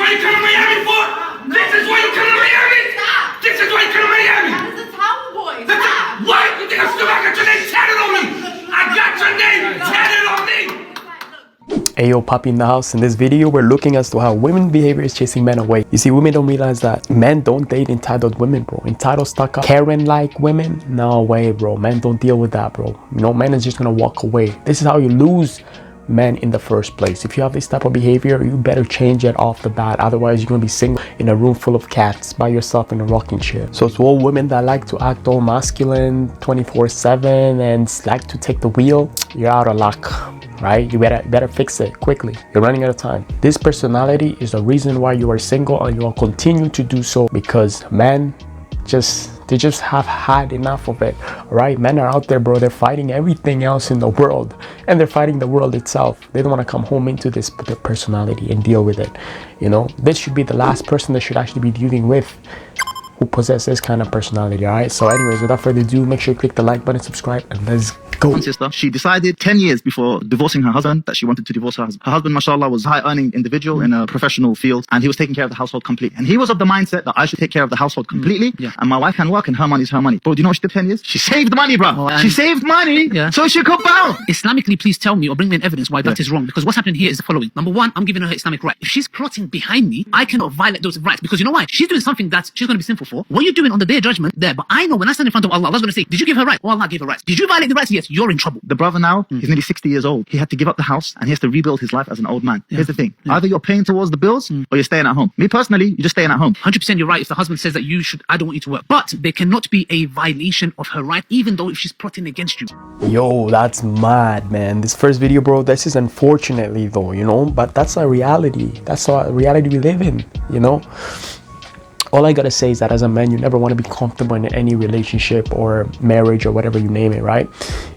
why you come to Miami for? This is why you come to Miami? This is why you come to Miami? That is a towel boy. What? You think I'm still? I got your name tatted on me. I got your name tatted on me. Ayo, Papi in the house. In this video, we're looking as to how women behavior is chasing men away. You see, women don't realize that men don't date entitled women, bro. Entitled, stuck up, Karen-like women? No way, bro. Men don't deal with that, bro. You know, men is just gonna walk away. This is how you lose men in the first place. If you have this type of behavior, you better change it off the bat. Otherwise, you're gonna be single in a room full of cats by yourself in a rocking chair. So to all women that like to act all masculine 24/7 and like to take the wheel, you're out of luck. Right? You better fix it quickly. You're running out of time. This personality is the reason why you are single, and you will continue to do so because men they just have had enough of it. All right? Men are out there, bro. They're fighting everything else in the world, and they're fighting the world itself. They don't want to come home into this personality and deal with it. You know, this should be the last person they should actually be dealing with who possess this kind of personality. All right, so anyways, without further ado, make sure you click the like button, subscribe, and let's go. Sister, she decided 10 years before divorcing her husband that she wanted to divorce her husband. Her husband, mashallah, was a high-earning individual in a professional field, and he was taking care of the household completely. And he was of the mindset that I should take care of the household completely, and my wife can work, and her money is her money. Bro, do you know what she did 10 years? She saved money, bro. She saved money so she could bounce. Islamically, please tell me or bring me an evidence why that is wrong. Because what's happening here is the following. Number one, I'm giving her Islamic right. If she's plotting behind me, I cannot violate those rights. Because you know why? She's doing something that she's going to be sinful for. What you're doing on the day of judgment there. But I know when I stand in front of Allah, Allah's going to say, did you give her right? Oh, Allah gave her rights. Did you violate the rights? Yes, you're in trouble. The brother now, he's nearly 60 years old. He had to give up the house and he has to rebuild his life as an old man. Here's the thing. Either you're paying towards the bills or you're staying at home. Me personally, you're just staying at home. 100% you're right. If the husband says that I don't want you to work. But there cannot be a violation of her right, even though if she's plotting against you. Yo, that's mad, man. This first video, bro, this is unfortunately though, you know, but that's a reality. That's a reality we live in, you know. All I gotta say is that as a man, you never want to be comfortable in any relationship or marriage or whatever you name it, right?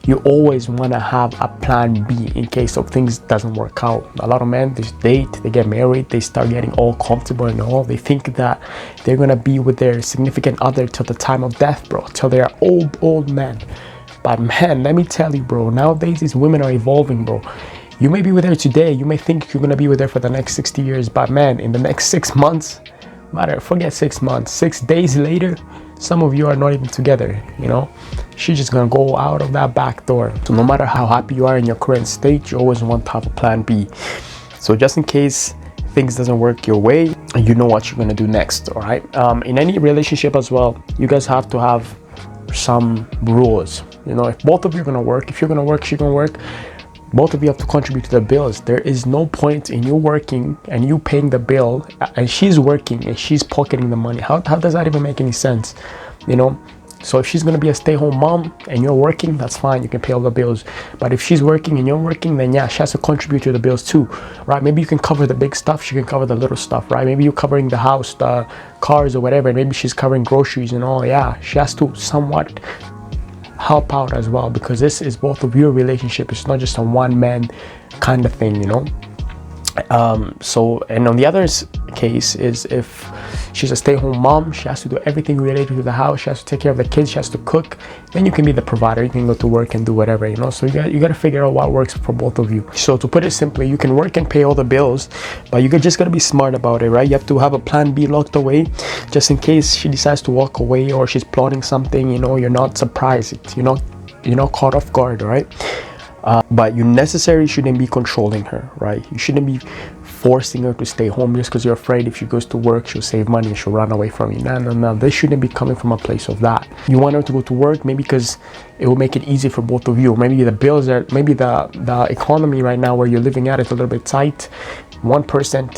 You always want to have a plan B in case of things doesn't work out. A lot of men, they date, they get married, they start getting all comfortable and all. They think that they're gonna be with their significant other till the time of death, bro, till they're old men. But man, let me tell you, bro, nowadays these women are evolving, bro. You may be with her today, you may think you're gonna be with her for the next 60 years, but man, in the next 6 months, forget 6 months, 6 days later, some of you are not even together, you know. She's just gonna go out of that back door. So no matter how happy you are in your current state, you always want to have a plan B. So just in case things doesn't work your way, you know what you're gonna do next. All right, in any relationship as well, you guys have to have some rules. You know, if both of you are gonna work, if you're gonna work, she's gonna work, both of you have to contribute to the bills. There is no point in you working and you paying the bill and she's working and she's pocketing the money. How does that even make any sense? You know, so if she's going to be a stay-home mom and you're working, that's fine, you can pay all the bills. But if she's working and you're working, then yeah, she has to contribute to the bills too, right? Maybe you can cover the big stuff, she can cover the little stuff, right? Maybe you're covering the house, the cars or whatever, and maybe she's covering groceries and all. Yeah, she has to somewhat help out as well, because this is both of your relationship. It's not just a one-man kind of thing, you know. So, and on the other case is if she's a stay-home mom, she has to do everything related to the house, she has to take care of the kids, she has to cook, then you can be the provider, you can go to work and do whatever, you know. So you got to figure out what works for both of you. So to put it simply, you can work and pay all the bills, but you just got to be smart about it, right? You have to have a plan B locked away just in case she decides to walk away or she's plotting something, you know. You're not surprised, you're not caught off guard, right? But you necessarily shouldn't be controlling her, right? You shouldn't be forcing her to stay home just because you're afraid if she goes to work, she'll save money and she'll run away from you. No. This shouldn't be coming from a place of that. You want her to go to work maybe because it will make it easy for both of you. Maybe the bills are, maybe the economy right now where you're living at is a little bit tight. One person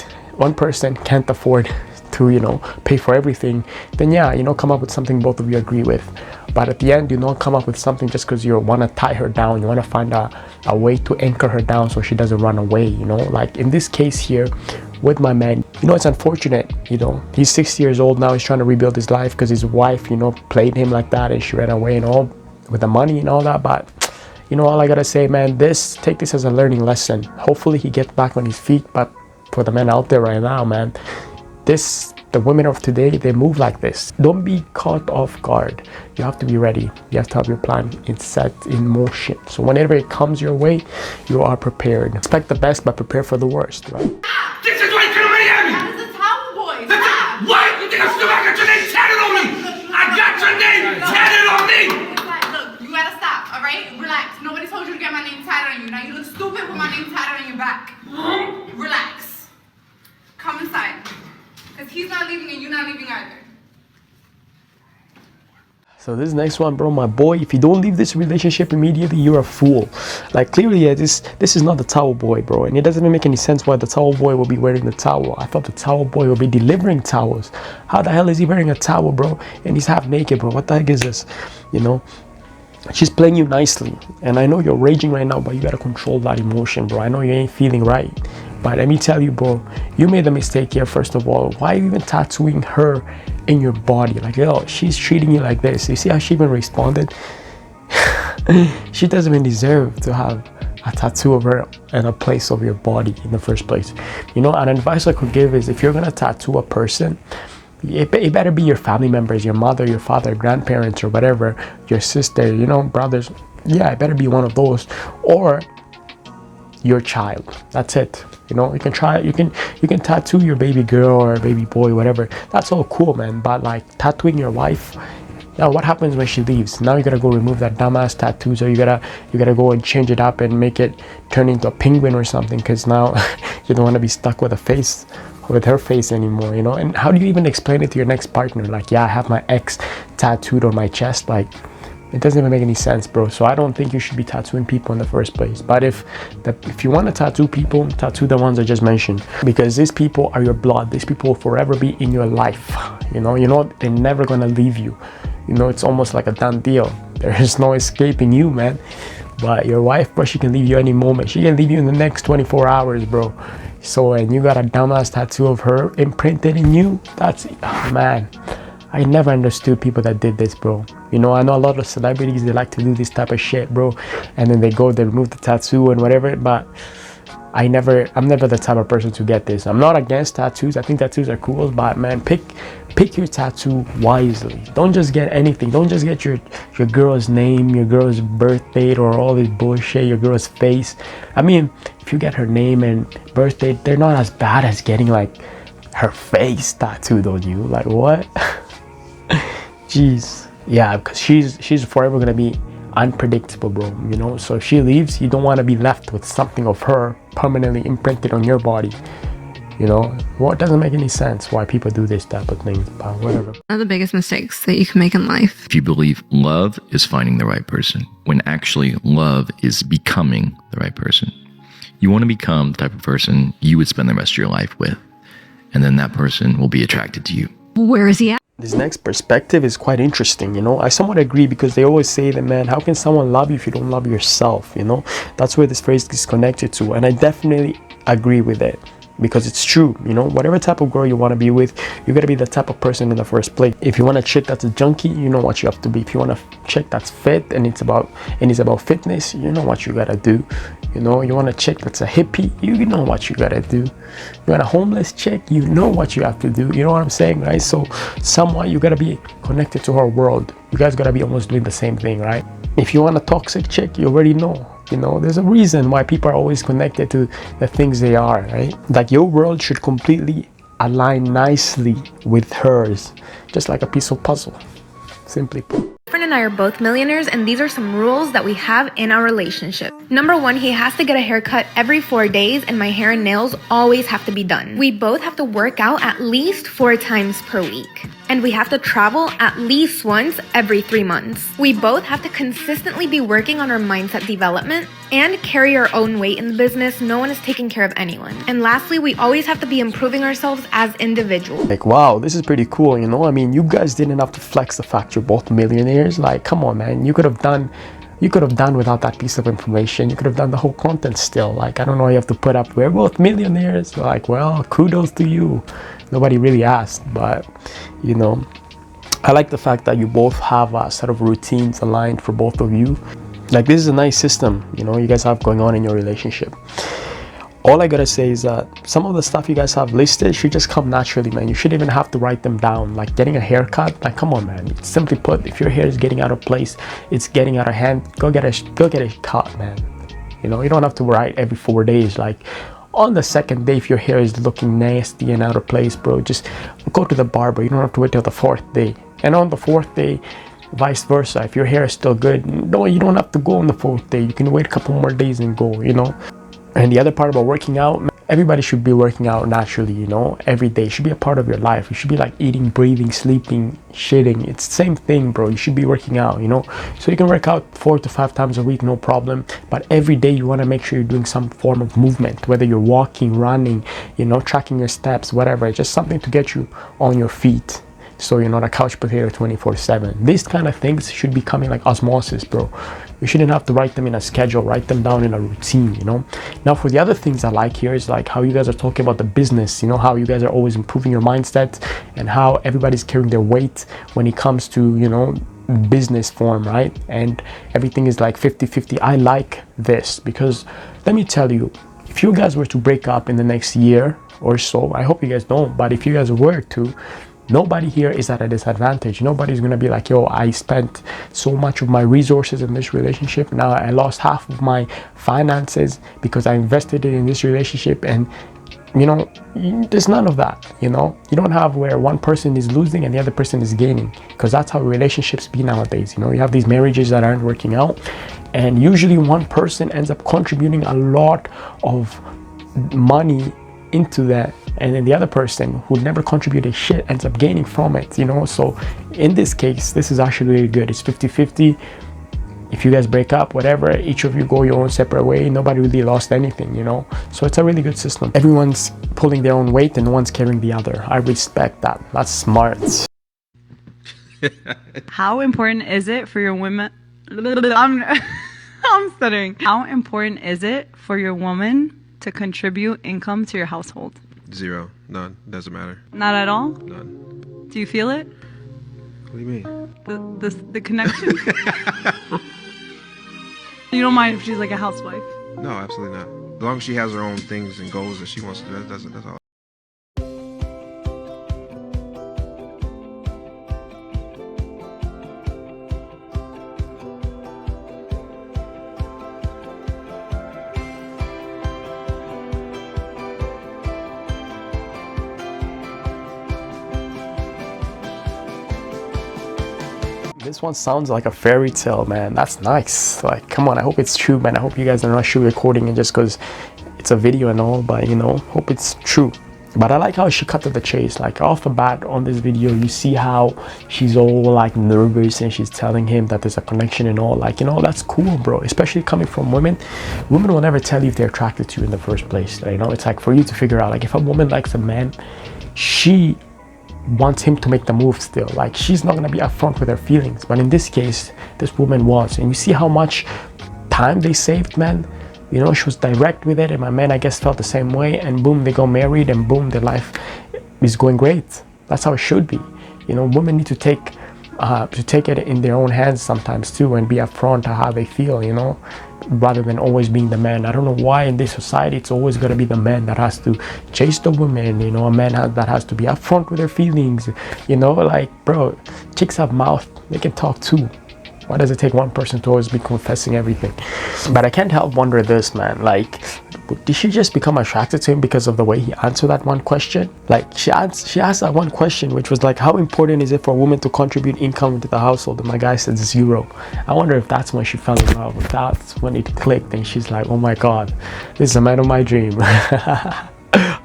can't afford to, you know, pay for everything. Then yeah, you know, come up with something both of you agree with. But at the end, you don't come up with something just because you want to tie her down. You want to find a way to anchor her down so she doesn't run away, you know. Like in this case here with my man, you know, it's unfortunate, you know. He's 60 years old now. He's trying to rebuild his life because his wife, you know, played him like that and she ran away and all with the money and all that. But you know, all I gotta say, man, take this as a learning lesson. Hopefully he gets back on his feet. But for the men out there right now, man, the women of today, they move like this. Don't be caught off guard. You have to be ready. You have to have your plan set in motion. So whenever it comes your way, you are prepared. Expect the best, but prepare for the worst, right? This is why you come to Miami. That is a towel boy, stop! What? You think I'm still got your name tatted on me? I got your name tatted on me! Look, you gotta stop, alright? Relax. Nobody told you to get my name tatted on you. Now you look stupid with my name tatted on your back. Relax. Come inside. Because he's not leaving and you're not leaving either. So this next one, bro, my boy, if you don't leave this relationship immediately, you're a fool. Like, clearly, yeah, this is not the towel boy, bro. And it doesn't even make any sense why the towel boy will be wearing the towel. I thought the towel boy will be delivering towels. How the hell is he wearing a towel, bro? And he's half naked, bro. What the heck is this? You know? She's playing you nicely. And I know you're raging right now, but you gotta control that emotion, bro. I know you ain't feeling right. But let me tell you, bro, you made a mistake here, first of all. Why are you even tattooing her in your body? Like, yo, she's treating you like this. You see how she even responded? She doesn't even deserve to have a tattoo of her in a place of your body in the first place. You know, an advice I could give is if you're gonna tattoo a person, it better be your family members, your mother, your father, grandparents, or whatever, your sister, you know, brothers. Yeah, it better be one of those. Or your child. That's it. You know, you can try, you can tattoo your baby girl or baby boy, whatever. That's all cool, man. But like tattooing your wife, now what happens when she leaves? Now you gotta go remove that dumbass tattoo, so you gotta go and change it up and make it turn into a penguin or something, because now you don't want to be stuck with her face anymore, you know. And how do you even explain it to your next partner? Like, yeah, I have my ex tattooed on my chest. Like, it doesn't even make any sense, bro. So I don't think you should be tattooing people in the first place. But if you want to tattoo people, tattoo the ones I just mentioned, because these people are your blood. These people will forever be in your life. You know they're never gonna leave you. You know, it's almost like a done deal. There is no escaping you, man. But your wife, bro, she can leave you any moment. She can leave you in the next 24 hours, bro. So, and you got a dumbass tattoo of her imprinted in you. That's, oh, man. I never understood people that did this, bro. You know, I know a lot of celebrities, they like to do this type of shit, bro. And then they remove the tattoo and whatever. But I'm never the type of person to get this. I'm not against tattoos. I think tattoos are cool. But man, pick your tattoo wisely. Don't just get anything. Don't just get your girl's name, your girl's birth date, or all this bullshit, your girl's face. I mean, if you get her name and birth date, they're not as bad as getting like her face tattooed on you. Like, what? Jeez. Yeah, because she's forever gonna be unpredictable, bro. You know, so if she leaves, you don't want to be left with something of her permanently imprinted on your body. You know, well, it doesn't make any sense why people do this type of things, but whatever. One of the biggest mistakes that you can make in life. If you believe love is finding the right person, when actually love is becoming the right person. You want to become the type of person you would spend the rest of your life with, and then that person will be attracted to you. Where is he at? This next perspective is quite interesting, you know. I somewhat agree, because they always say that, man, how can someone love you if you don't love yourself, you know? That's where this phrase is connected to, and I definitely agree with it, because it's true, you know. Whatever type of girl you want to be with, you gotta be the type of person in the first place. If you want a chick that's a junkie, you know what you have to be. If you want a chick that's fit and it's about fitness, you know what you gotta do. You know, you want a chick that's a hippie, you know what you gotta do. You want a homeless chick, you know what you have to do. You know what I'm saying, right? So somewhat you gotta be connected to her world. You guys gotta be almost doing the same thing, right? If you want a toxic chick, you already know. You know, there's a reason why people are always connected to the things they are, right? Like, your world should completely align nicely with hers, just like a piece of puzzle, simply put. My friend and I are both millionaires, and these are some rules that we have in our relationship. Number one, he has to get a haircut every 4 days, and my hair and nails always have to be done. We both have to work out at least 4 times per week. And we have to travel at least once every 3 months. We both have to consistently be working on our mindset development and carry our own weight in the business. No one is taking care of anyone. And lastly, we always have to be improving ourselves as individuals. Like, wow, this is pretty cool, you know? I mean, you guys didn't have to flex the fact you're both millionaires. Like, come on, man. You could have done without that piece of information. You could have done the whole content still. Like, I don't know, you have to put up, we're both millionaires. Like, well, kudos to you. Nobody really asked, but, you know, I like the fact that you both have a set of routines aligned for both of you. Like, this is a nice system, you know, you guys have going on in your relationship. All I gotta say is that some of the stuff you guys have listed should just come naturally, man. You shouldn't even have to write them down. Like, getting a haircut, like, come on, man. It's simply put, if your hair is getting out of place, it's getting out of hand, go get a cut, man. You know, you don't have to write every 4 days. Like, On the second day, if your hair is looking nasty and out of place, bro, just go to the barber. You don't have to wait till the fourth day. And on the fourth day, vice versa, if your hair is still good, no, you don't have to go on the fourth day. You can wait a couple more days and go, you know. And the other part about working out, everybody should be working out naturally, you know, every day. It should be a part of your life. It should be like eating, breathing, sleeping, shitting. It's the same thing, bro. You should be working out, you know. So you can work out 4 to 5 times a week, no problem. But every day you want to make sure you're doing some form of movement, whether you're walking, running, you know, tracking your steps, whatever. It's just something to get you on your feet, so you're not a couch potato 24/7. These kind of things should be coming like osmosis, bro. You shouldn't have to write them in a schedule, write them down in a routine, you know. Now for the other things I like here is like how you guys are talking about the business, you know, how you guys are always improving your mindset and how everybody's carrying their weight when it comes to, you know, business form, right? And everything is like 50-50. I like this because let me tell you, if you guys were to break up in the next year or so, I hope you guys don't, but if you guys were to, nobody here is at a disadvantage. Nobody's gonna be like, yo, I spent so much of my resources in this relationship, now I lost half of my finances because I invested it in this relationship. And you know, there's none of that. You know, you don't have where one person is losing and the other person is gaining, because that's how relationships be nowadays. You know, you have these marriages that aren't working out, and usually one person ends up contributing a lot of money into that, and then the other person who never contributed shit ends up gaining from it, you know. So in this case, this is actually really good. It's 50-50. If you guys break up, whatever, each of you go your own separate way, nobody really lost anything, you know. So it's a really good system. Everyone's pulling their own weight and no one's carrying the other. I respect that. That's smart. How important is it for your women? I'm stuttering. How important is it for your woman to contribute income to your household? 0. None. Doesn't matter. Not at all? None. Do you feel it? What do you mean? The connection? You don't mind if she's like a housewife? No, absolutely not. As long as she has her own things and goals that she wants to do, that's all. This one sounds like a fairy tale, man. That's nice. Like, come on, I hope it's true, man. I hope you guys are not sugarcoating it just because it's a video and all, but you know, hope it's true. But I like how she cut to the chase. Like off the bat on this video, you see how she's all like nervous and she's telling him that there's a connection and all. Like, you know, that's cool, bro. Especially coming from women. Women will never tell you if they're attracted to you in the first place. You know, it's like for you to figure out, like if a woman likes a man, she wants him to make the move still. Like she's not gonna be upfront with her feelings, but in this case this woman was, and you see how much time they saved, man. You know, she was direct with it, and my man, I guess, felt the same way, and boom, they got married, and boom, their life is going great. That's how it should be. You know, women need to take it in their own hands sometimes too, and be upfront to how they feel, you know, rather than always being the man. I don't know why in this society it's always got to be the man that has to chase the woman, you know. A man that has to be upfront with their feelings, you know. Like, bro, chicks have mouth, they can talk too. Why does it take one person to always be confessing everything? But I can't help wonder this, man. Like, did she just become attracted to him because of the way he answered that one question? Like, she asked that one question, which was like, how important is it for a woman to contribute income to the household? And my guy said 0. I wonder if that's when she fell in love. If that's when it clicked and she's like, oh my God, this is the man of my dream.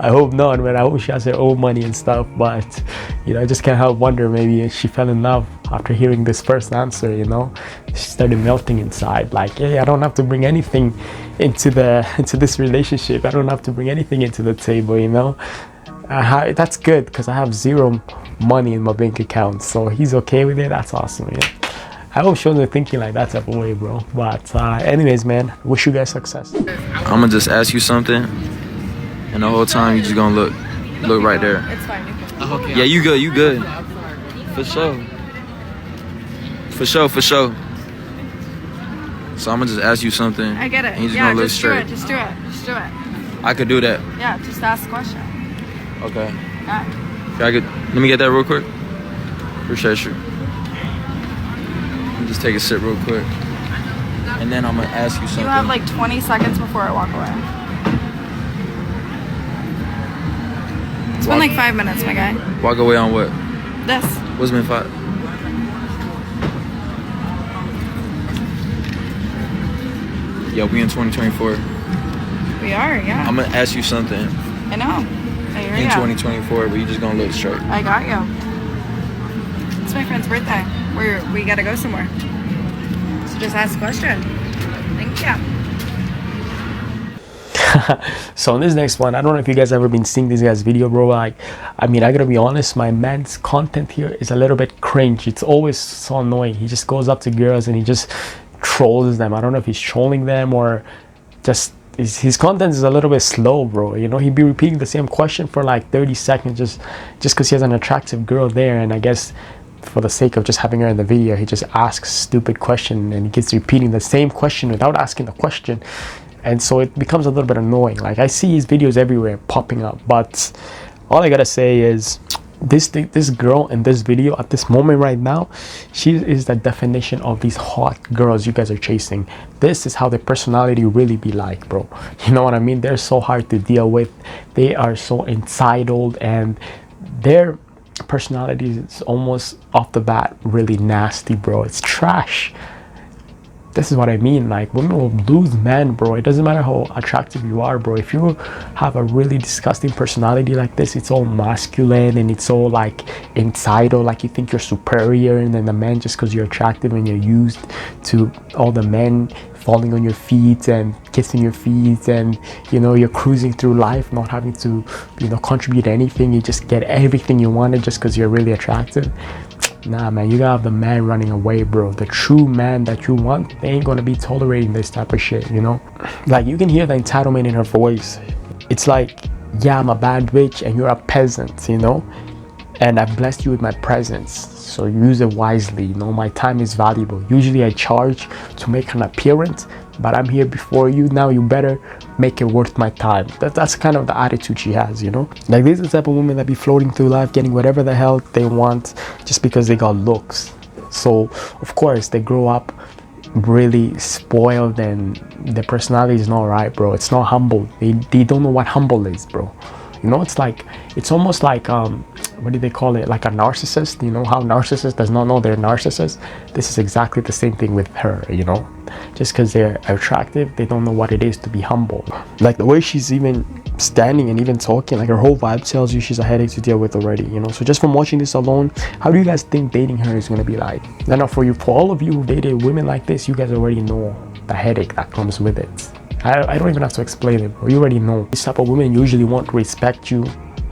I hope not, man. I hope she has her own money and stuff, but you know, I just can't help wonder, maybe she fell in love after hearing this first answer, you know. She started melting inside, like, hey, I don't have to bring anything into this relationship. I don't have to bring anything into the table, you know. That's good, because I have 0 money in my bank account, so he's okay with it. That's awesome, yeah. I hope she wasn't thinking like that type of way, bro. But anyways, man, wish you guys success. I'm gonna just ask you something, and the whole time you just gonna look right there. It's fine. Okay. Yeah, you good. For sure. So I'm gonna just ask you something. I get it. And you just Yeah, gonna look just straight. Just do it. I could do that. Yeah, just ask a question. Okay. Yeah. Let me get that real quick. Appreciate you. Let me just take a sip real quick, and then I'm gonna ask you something. You have like 20 seconds before I walk away. been like 5 minutes, my guy. Walk away on what? This. What's been 5? Yeah, we in 2024. We are, yeah. I'm gonna ask you something. I know. I hear In ya. 2024, but you just gonna look straight. I got you. It's my friend's birthday. We gotta go somewhere. So just ask a question. Thank you. So on this next one, I don't know if you guys ever been seeing this guy's video, bro. Like, I mean, I gotta be honest, my man's content here is a little bit cringe. It's always so annoying. He just goes up to girls and he just trolls them. I don't know if he's trolling them or just his content is a little bit slow, bro. You know, he'd be repeating the same question for like 30 seconds just because he has an attractive girl there, and I guess for the sake of just having her in the video, he just asks stupid question and he keeps repeating the same question without asking the question. And so it becomes a little bit annoying. Like, I see his videos everywhere popping up, but all I gotta say is this girl in this video at this moment right now, she is the definition of these hot girls you guys are chasing. This is how their personality really be like, bro. You know what I mean? They're so hard to deal with. They are so entitled, and their personality is almost off the bat really nasty, bro. It's trash. This is what I mean. Like, women will lose men, bro. It doesn't matter how attractive you are, bro. If you have a really disgusting personality like this, it's all masculine and it's all like entitled, like you think you're superior, and then the man, just because you're attractive and you're used to all the men falling on your feet and kissing your feet, and you know, you're cruising through life not having to, you know, contribute anything. You just get everything you wanted just because you're really attractive. Nah, man, you gotta have the man running away, bro. The true man that you want, they ain't gonna be tolerating this type of shit, you know? Like, you can hear the entitlement in her voice. It's like, yeah, I'm a bad bitch and you're a peasant, you know? And I've blessed you with my presence, so use it wisely, you know? My time is valuable. Usually I charge to make an appearance, but I'm here before you. Now you better make it worth my time. That's kind of the attitude she has, you know? Like, this is the type of women that be floating through life getting whatever the hell they want just because they got looks. So of course they grow up really spoiled and their personality is not right, bro. It's not humble. They don't know what humble is, bro. You know, it's almost like what do they call it, like a narcissist. You know how narcissist does not know they're narcissist? This is exactly the same thing with her, you know? Just because they're attractive, they don't know what it is to be humble. Like, the way she's even standing and even talking, like, her whole vibe tells you she's a headache to deal with already, you know? So just from watching this alone, how do you guys think dating her is going to be like? Then for all of you who dated women like this, you guys already know the headache that comes with it. I don't even have to explain it, bro. You already know. This type of women usually won't respect you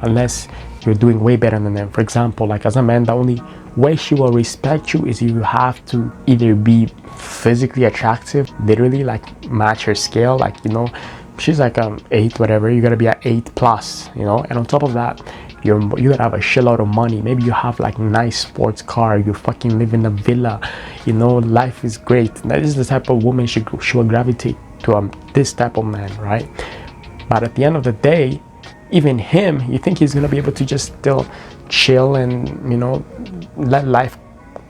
unless you're doing way better than them. For example, like, as a man, the only way she will respect you is you have to either be physically attractive, literally, like, match her scale. Like, you know, she's like 8 whatever, you gotta be at 8+, you know? And on top of that, you gotta have a shitload of money. Maybe you have like nice sports car, you fucking live in a villa, you know, life is great. That is the type of woman she will gravitate to this type of man, right? But at the end of the day, even him, you think he's gonna be able to just still chill and, you know, let life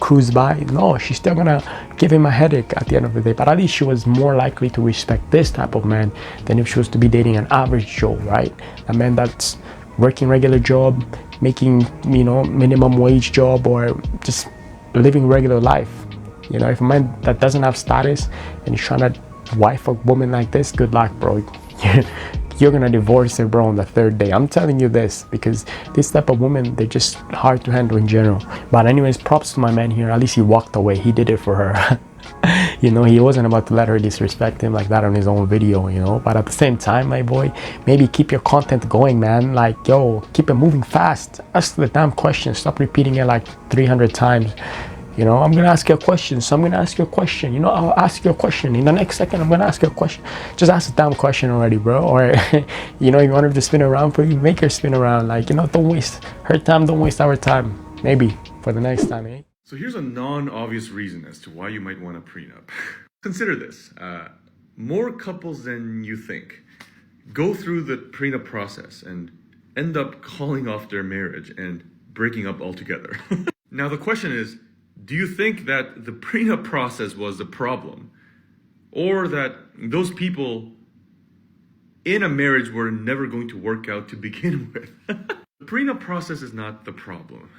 cruise by? No, she's still gonna give him a headache at the end of the day. But at least she was more likely to respect this type of man than if she was to be dating an average Joe, right? A man that's working regular job, making, you know, minimum wage job, or just living regular life. You know, if a man that doesn't have status and he's trying to wife a woman like this, good luck, bro. You're gonna divorce her, bro, on the 3rd day. I'm telling you this because this type of woman, they're just hard to handle in general. But anyways, props to my man here. At least he walked away. He did it for her. You know, he wasn't about to let her disrespect him like that on his own video, you know? But at the same time, my boy, maybe keep your content going, man. Like, yo, keep it moving fast. Ask the damn question. Stop repeating it like 300 times. You know, I'm gonna ask you a question, so I'm gonna ask you a question. You know, I'll ask you a question. In the next second, I'm gonna ask you a question. Just ask the damn question already, bro. Or, you know, you want her to spin around for you, make her spin around. Like, you know, don't waste her time, don't waste our time. Maybe for the next time, eh? So here's a non-obvious reason as to why you might want a prenup. Consider this. More couples than you think go through the prenup process and end up calling off their marriage and breaking up altogether. Now the question is, do you think that the prenup process was the problem, or that those people in a marriage were never going to work out to begin with? The prenup process is not the problem.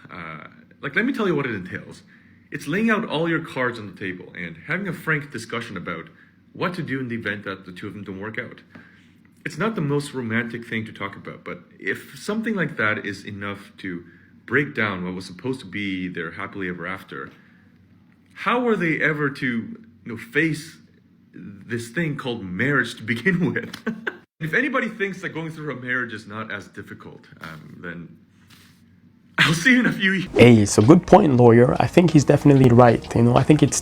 Let me tell you what it entails. It's laying out all your cards on the table and having a frank discussion about what to do in the event that the two of them don't work out. It's not the most romantic thing to talk about, but if something like that is enough to break down what was supposed to be their happily ever after, how are they ever to face this thing called marriage to begin with? If anybody thinks that going through a marriage is not as difficult, then I'll see you in a few years. Hey, it's a good point, lawyer. I think he's definitely right. I think it's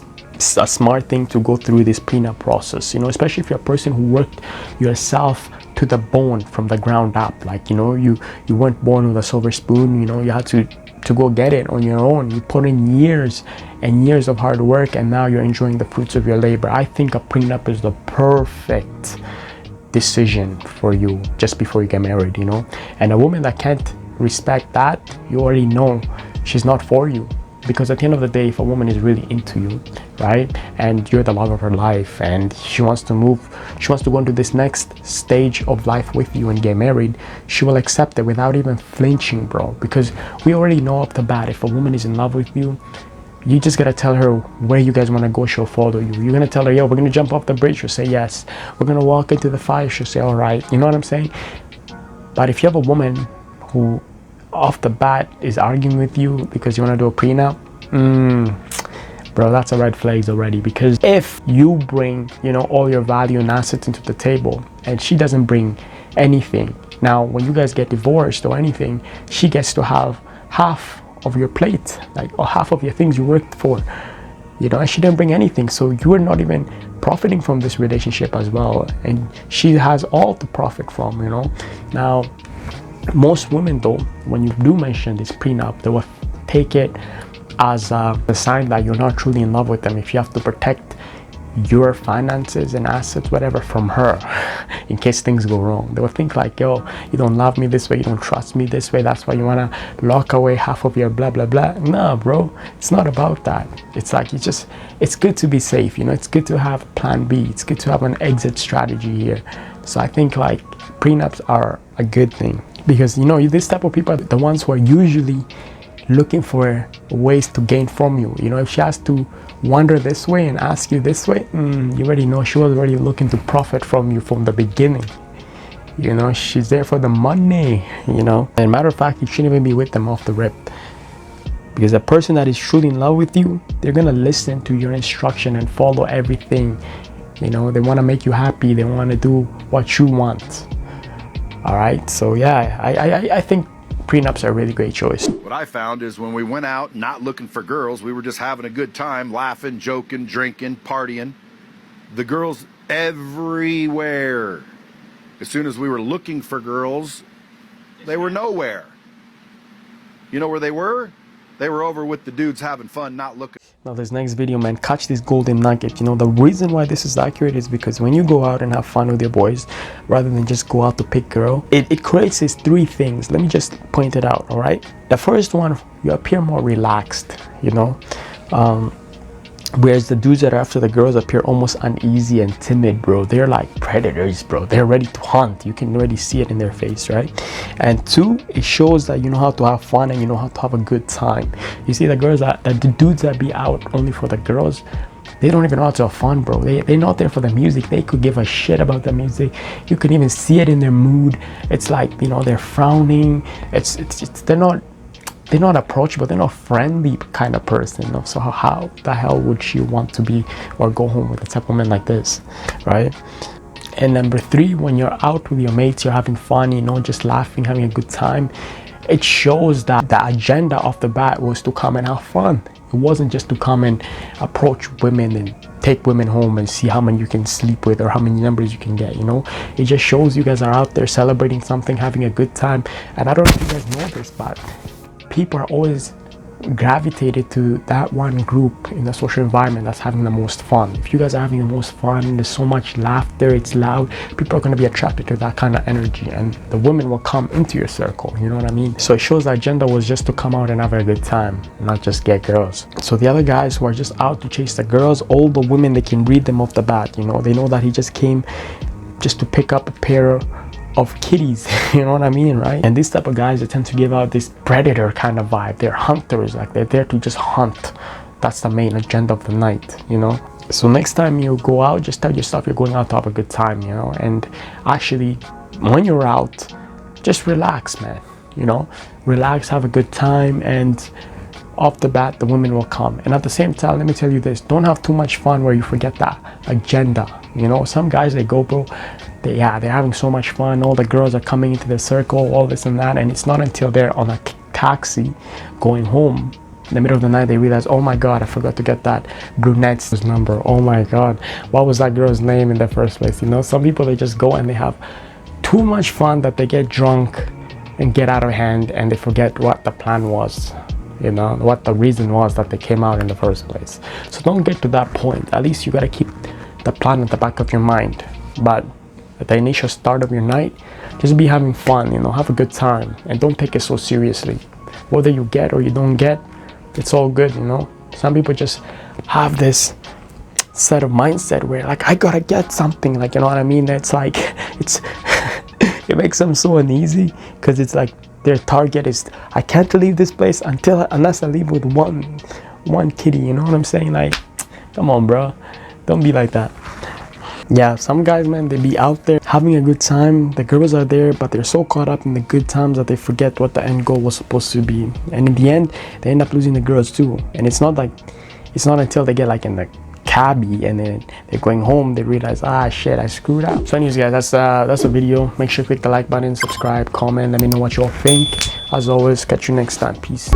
a smart thing to go through this prenup process, especially if you're a person who worked yourself to the bone from the ground up. You weren't born with a silver spoon. You had to go get it on your own. You put in years and years of hard work, and now you're enjoying the fruits of your labor. I think a prenup is the perfect decision for you just before you get married, and a woman that can't respect that, you already know she's not for you. Because at the end of the day, if a woman is really into you, right, and you're the love of her life, and she wants to go into this next stage of life with you and get married, she will accept it without even flinching, bro. Because we already know off the bat, if a woman is in love with you, you just gotta tell her where you guys want to go, she'll follow you. You're gonna tell her, yo, we're gonna jump off the bridge, she'll say yes. We're gonna walk into the fire, she'll say all right. You know what I'm saying? But if you have a woman who off the bat is arguing with you because you want to do a prenup, bro, that's a red flag already. Because if you bring all your value and assets into the table and she doesn't bring anything, now when you guys get divorced or anything, she gets to have half of your plate, or half of your things you worked for, and she didn't bring anything, so you are not even profiting from this relationship as well, and she has all to profit from. Now most women, though, when you do mention this prenup, they will take it as a sign that you're not truly in love with them. If you have to protect your finances and assets, whatever, from her in case things go wrong, they will think like, yo, you don't love me this way, you don't trust me this way, that's why you want to lock away half of your blah blah blah. Nah, bro, it's not about that. It's like, it's good to be safe, it's good to have plan B, it's good to have an exit strategy here. So I think prenups are a good thing. Because this type of people are the ones who are usually looking for ways to gain from you. If she has to wander this way and ask you this way, you already know she was already looking to profit from you from the beginning. She's there for the money. And matter of fact, you shouldn't even be with them off the rip. Because a person that is truly in love with you, they're gonna listen to your instruction and follow everything. They want to make you happy. They want to do what you want. All right, so yeah, I think prenups are a really great choice. What I found is when we went out not looking for girls, we were just having a good time, laughing, joking, drinking, partying. The girls everywhere. As soon as we were looking for girls, they were nowhere. You know where they were? They were over with the dudes having fun, not looking. Now this next video, man, catch this golden nugget. The reason why this is accurate is because when you go out and have fun with your boys, rather than just go out to pick girl, it creates these three things. Let me just point it out, all right? The first one, you appear more relaxed, whereas the dudes that are after the girls appear almost uneasy and timid, bro. They're like predators, bro. They're ready to hunt. You can already see it in their face, right? And two, it shows that you know how to have fun and you know how to have a good time. You see, the dudes that be out only for the girls, they don't even know how to have fun, bro. They're not there for the music. They could give a shit about the music. You could even see it in their mood. It's like, they're frowning. They're not approachable, they're not friendly kind of person. So how the hell would she want to be or go home with a type of woman like this, right? And number three, when you're out with your mates, you're having fun, just laughing, having a good time, it shows that the agenda off the bat was to come and have fun. It wasn't just to come and approach women and take women home and see how many you can sleep with or how many numbers you can get. It just shows you guys are out there celebrating something, having a good time. And I don't know if you guys know this, but people are always gravitated to that one group in the social environment that's having the most fun. If you guys are having the most fun, there's so much laughter, it's loud, people are going to be attracted to that kind of energy, and the women will come into your circle. You know what I mean? So it shows the agenda was just to come out and have a good time, not just get girls. So the other guys who are just out to chase the girls, all the women, they can read them off the bat. They know that he just came just to pick up a pair of kitties. You know what I mean, right? And these type of guys, they tend to give out this predator kind of vibe. They're hunters, like they're there to just hunt. That's the main agenda of the night, you know. So next time you go out, just tell yourself you're going out to have a good time, you know. And actually, when you're out, just relax, man, you know. Relax, have a good time, and off the bat the women will come. And at the same time, let me tell you this, don't have too much fun where you forget that agenda. You know, some guys, they go, bro, they're having so much fun, all the girls are coming into the circle, all this and that, and it's not until they're on a taxi going home in the middle of the night they realize, oh my god, I forgot to get that brunette's number. Oh my god, what was that girl's name in the first place? You know, some people, they just go and they have too much fun that they get drunk and get out of hand, and they forget what the plan was, you know, what the reason was that they came out in the first place. So don't get to that point. At least you got to keep the plan at the back of your mind. But at the initial start of your night, just be having fun, you know, have a good time, and don't take it so seriously. Whether you get or you don't get, it's all good, you know. Some people just have this set of mindset where, like, I gotta get something, like, you know what I mean? It's like, it's it makes them so uneasy, because it's like their target is, I can't leave this place unless I leave with one kitty, you know what I'm saying? Like, come on, bro, don't be like that. Yeah, some guys, man, they be out there having a good time. The girls are there, but they're so caught up in the good times that they forget what the end goal was supposed to be. And in the end, they end up losing the girls too. And it's not until they get like in the cabby and then they're going home, they realize, ah shit, I screwed up. So anyways, guys, that's the video. Make sure you click the like button, subscribe, comment, let me know what you all think. As always, catch you next time. Peace.